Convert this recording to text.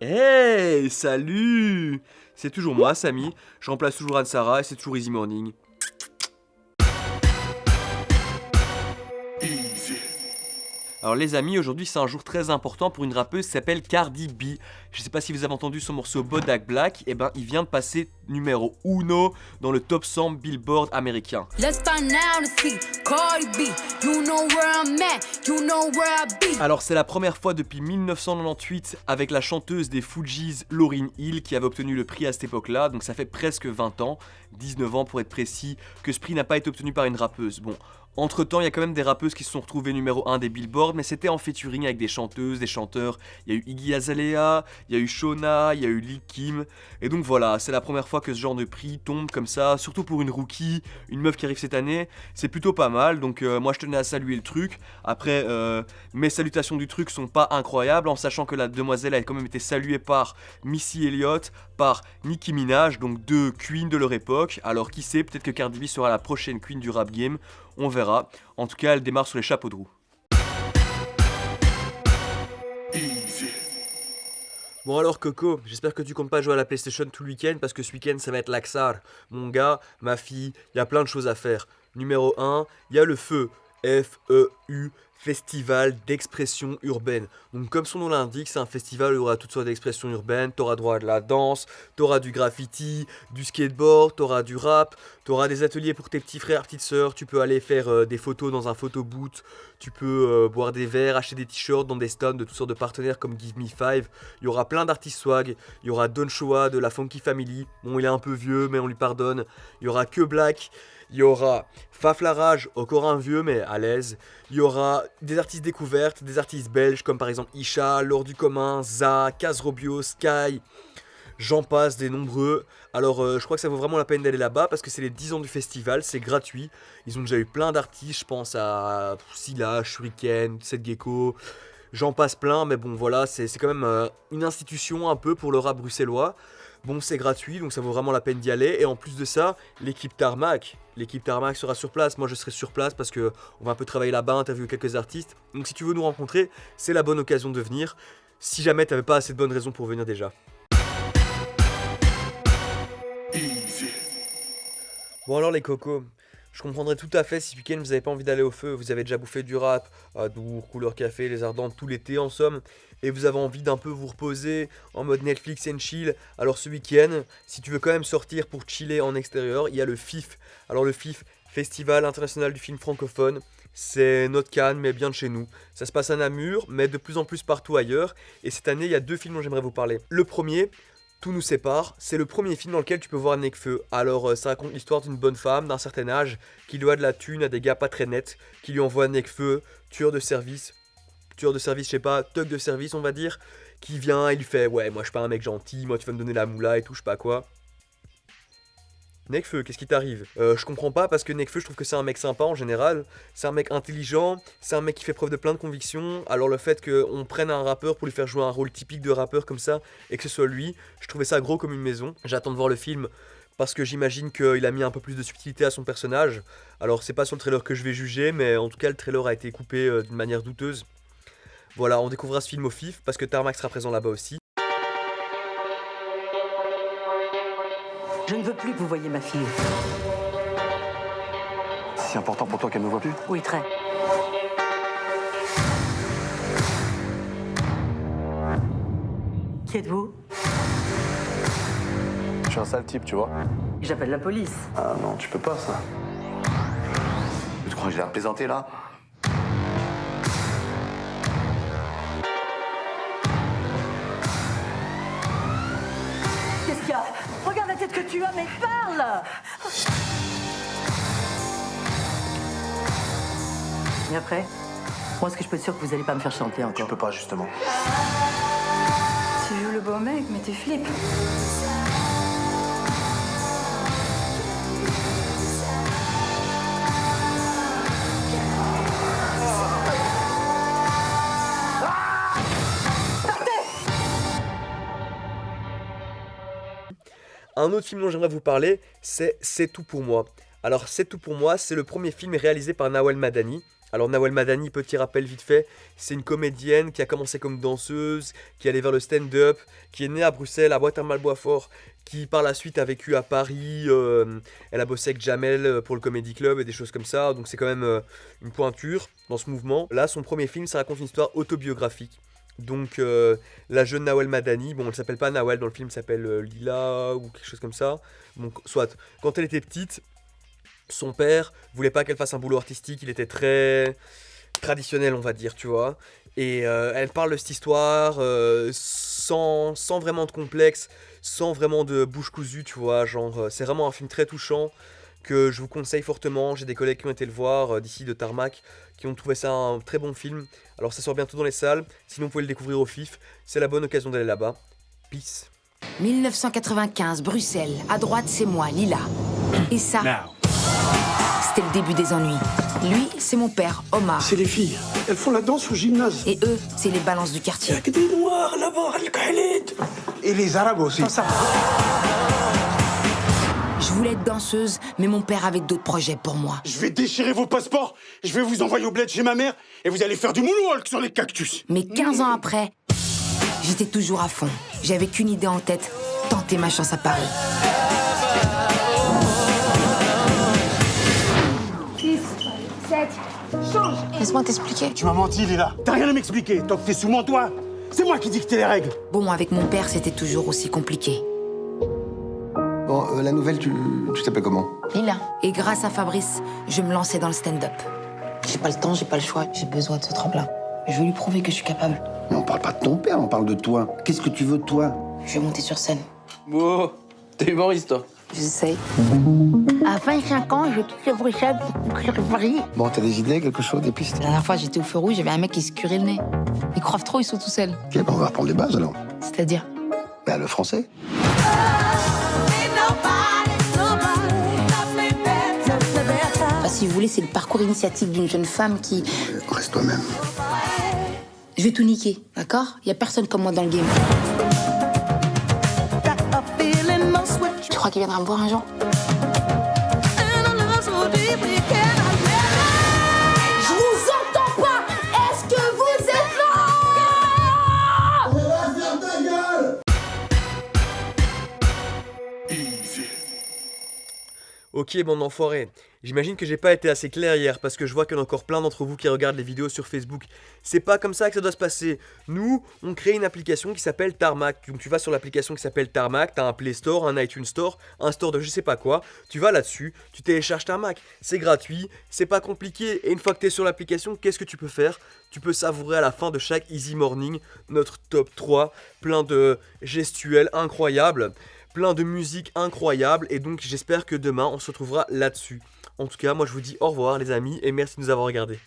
Hey, salut! C'est toujours moi, Samy. Je remplace toujours Anne-Sara et c'est toujours Easy Morning. Alors les amis, aujourd'hui c'est un jour très important pour une rappeuse qui s'appelle Cardi B. Je sais pas si vous avez entendu son morceau Bodak Black, et ben il vient de passer numéro 1 dans le top 100 Billboard américain. Alors c'est la première fois depuis 1998 avec la chanteuse des Fugees Lauryn Hill qui avait obtenu le prix à cette époque-là, donc ça fait presque 20 ans, 19 ans pour être précis, que ce prix n'a pas été obtenu par une rappeuse. Bon, entre temps, il y a quand même des rappeuses qui se sont retrouvées numéro 1 des Billboard, mais c'était en featuring avec des chanteuses, des chanteurs. Il y a eu Iggy Azalea, il y a eu Shona, il y a eu Lil Kim. Et donc voilà, c'est la première fois que ce genre de prix tombe comme ça, surtout pour une rookie, une meuf qui arrive cette année. C'est plutôt pas mal, donc moi je tenais à saluer le truc. Après, mes salutations du truc sont pas incroyables, en sachant que la demoiselle a quand même été saluée par Missy Elliott, par Nicki Minaj, donc deux queens de leur époque. Alors qui sait, peut-être que Cardi B sera la prochaine queen du rap game. On verra. En tout cas, elle démarre sur les chapeaux de roue. Bon alors Coco, j'espère que tu comptes pas jouer à la PlayStation tout le week-end parce que ce week-end ça va être l'Axar. Mon gars, ma fille, il y a plein de choses à faire. Numéro 1, il y a le feu. F-E-U, Festival d'expression urbaine. Donc comme son nom l'indique, c'est un festival où il y aura toutes sortes d'expressions urbaines. T'auras droit à de la danse, t'auras du graffiti, du skateboard, t'auras du rap, t'auras des ateliers pour tes petits frères, petites sœurs. Tu peux aller faire des photos dans un photo booth. Tu peux boire des verres, acheter des t-shirts dans des stands de toutes sortes de partenaires comme Give Me Five. Il y aura plein d'artistes swag. Il y aura Don Shoa de la Funky Family. Bon, il est un peu vieux, mais on lui pardonne. Il y aura Que Black. Il y aura Faf la Rage, encore un vieux mais à l'aise. Il y aura des artistes découvertes, des artistes belges comme par exemple Isha, Laure du Commun, Za, Kaz Robio, Sky, j'en passe, des nombreux. Alors je crois que ça vaut vraiment la peine d'aller là-bas parce que c'est les 10 ans du festival, c'est gratuit. Ils ont déjà eu plein d'artistes, je pense à Scylla, Shuriken, Seth Gecko, j'en passe plein, mais bon voilà, c'est quand même une institution un peu pour le rap bruxellois. Bon, c'est gratuit, donc ça vaut vraiment la peine d'y aller. Et en plus de ça, l'équipe Tarmac sera sur place. Moi, je serai sur place parce que on va un peu travailler là-bas, interviewer quelques artistes. Donc, si tu veux nous rencontrer, c'est la bonne occasion de venir. Si jamais t'avais pas assez de bonnes raisons pour venir déjà. Bon alors les cocos, je comprendrais tout à fait si ce week-end vous avez pas envie d'aller au feu, vous avez déjà bouffé du rap, à Dour, Couleur Café, Les Ardentes tout l'été en somme, et vous avez envie d'un peu vous reposer en mode Netflix and chill. Alors ce week-end, si tu veux quand même sortir pour chiller en extérieur, il y a le FIF. Alors le FIF, Festival International du Film Francophone, c'est notre Cannes mais bien de chez nous. Ça se passe à Namur, mais de plus en plus partout ailleurs, et cette année il y a deux films dont j'aimerais vous parler. Le premier, Tout nous sépare, c'est le premier film dans lequel tu peux voir Nekfeu. Alors ça raconte l'histoire d'une bonne femme d'un certain âge qui doit de la thune à des gars pas très nets, qui lui envoient Nekfeu, tueur de service, je sais pas, thug de service on va dire, qui vient et lui fait ouais moi je suis pas un mec gentil, moi tu vas me donner la moula et tout, je sais pas quoi. Nekfeu, qu'est-ce qui t'arrive? Je comprends pas parce que Nekfeu, je trouve que c'est un mec sympa en général. C'est un mec intelligent, c'est un mec qui fait preuve de plein de convictions. Alors le fait qu'on prenne un rappeur pour lui faire jouer un rôle typique de rappeur comme ça et que ce soit lui, je trouvais ça gros comme une maison. J'attends de voir le film parce que j'imagine qu'il a mis un peu plus de subtilité à son personnage. Alors c'est pas sur le trailer que je vais juger, mais en tout cas le trailer a été coupé d'une manière douteuse. Voilà, on découvrira ce film au FIF parce que Tarmac sera présent là-bas aussi. Je ne veux plus que vous voyiez ma fille. C'est si important pour toi qu'elle ne me voit plus? Oui, très. Qui êtes-vous? Je suis un sale type, tu vois. J'appelle la police. Ah non, tu peux pas, ça. Tu crois que j'ai l'air plaisanter, là? Qu'est-ce qu'il y a? Regarde la tête que tu as, mais parle! Et après? Moi, est-ce que je peux être sûr que vous allez pas me faire chanter Tu encore? peux pas, justement. Tu joues le beau mec, mais tu flippes. Un autre film dont j'aimerais vous parler, c'est C'est tout pour moi. Alors C'est tout pour moi, c'est le premier film réalisé par Nawal Madani. Alors Nawal Madani, petit rappel vite fait, c'est une comédienne qui a commencé comme danseuse, qui est allée vers le stand-up, qui est née à Bruxelles, à Bois-Thermal-Boisfort, qui par la suite a vécu à Paris, elle a bossé avec Jamel pour le Comedy Club et des choses comme ça, donc c'est quand même une pointure dans ce mouvement. Là, son premier film, ça raconte une histoire autobiographique. Donc la jeune Nawal Madani, bon elle s'appelle pas Nawal dans le film, elle s'appelle Lila ou quelque chose comme ça. Donc soit, quand elle était petite, son père voulait pas qu'elle fasse un boulot artistique, il était très traditionnel on va dire, tu vois. Et elle parle de cette histoire sans vraiment de complexe, sans vraiment de bouche cousue, tu vois. Genre c'est vraiment un film très touchant que je vous conseille fortement. J'ai des collègues qui ont été le voir d'ici de Tarmac, qui ont trouvé ça un très bon film. Alors ça sort bientôt dans les salles, sinon vous pouvez le découvrir au FIF. C'est la bonne occasion d'aller là-bas. Peace. 1995, Bruxelles. À droite, c'est moi, Lila. Et ça, c'était le début des ennuis. Lui, c'est mon père, Omar. C'est les filles. Elles font la danse au gymnase. Et eux, c'est les balances du Il quartier. y a que des noirs là-bas, Al-Khalid. Et les arabes aussi. Ça. Je voulais être danseuse, mais mon père avait d'autres projets pour moi. Je vais déchirer vos passeports, je vais vous envoyer au bled chez ma mère, et vous allez faire du moonwalk sur les cactus. Mais 15 ans après, j'étais toujours à fond. J'avais qu'une idée en tête, tenter ma chance à Paris. 6, 7, change. Laisse-moi t'expliquer. Tu m'as menti, Lila. T'as rien à m'expliquer, tant que t'es sous mon toit. C'est moi qui dictais les règles. Bon, avec mon père, c'était toujours aussi compliqué. Bon, la nouvelle, tu t'appelles comment? Lila. Et grâce à Fabrice, je me lançais dans le stand-up. J'ai pas le temps, j'ai pas le choix, j'ai besoin de ce tremplin. Je veux lui prouver que je suis capable. Mais on parle pas de ton père, on parle de toi. Qu'est-ce que tu veux de toi? Je vais monter sur scène. Wow, t'es humoriste, toi. J'essaye. À 25 ans, je quitte Bruxelles pour courir Paris. Bon, t'as des idées, quelque chose, des pistes? La dernière fois, j'étais au feu rouge, j'avais un mec qui se curait le nez. Ils croient trop, ils sont tout seuls. Ok, bah on va reprendre les bases alors. C'est-à-dire? Bah, le français. Si vous voulez, c'est le parcours initiatique d'une jeune femme qui... Reste toi-même. Je vais tout niquer, d'accord? Y a personne comme moi dans le game. Tu crois qu'il viendra me voir un jour? Je vous entends pas! Est-ce que vous êtes là? Ok, bande d'enfoirés. J'imagine que j'ai pas été assez clair hier parce que je vois qu'il y en a encore plein d'entre vous qui regardent les vidéos sur Facebook. C'est pas comme ça que ça doit se passer. Nous, on crée une application qui s'appelle Tarmac. Donc tu vas sur l'application qui s'appelle Tarmac, t'as un Play Store, un iTunes Store, un store de je sais pas quoi. Tu vas là-dessus, tu télécharges Tarmac. C'est gratuit, c'est pas compliqué. Et une fois que t'es sur l'application, qu'est-ce que tu peux faire? Tu peux savourer à la fin de chaque Easy Morning notre top 3, plein de gestuels incroyables, plein de musique incroyable. Et donc j'espère que demain on se retrouvera là-dessus. En tout cas, moi je vous dis au revoir les amis et merci de nous avoir regardés.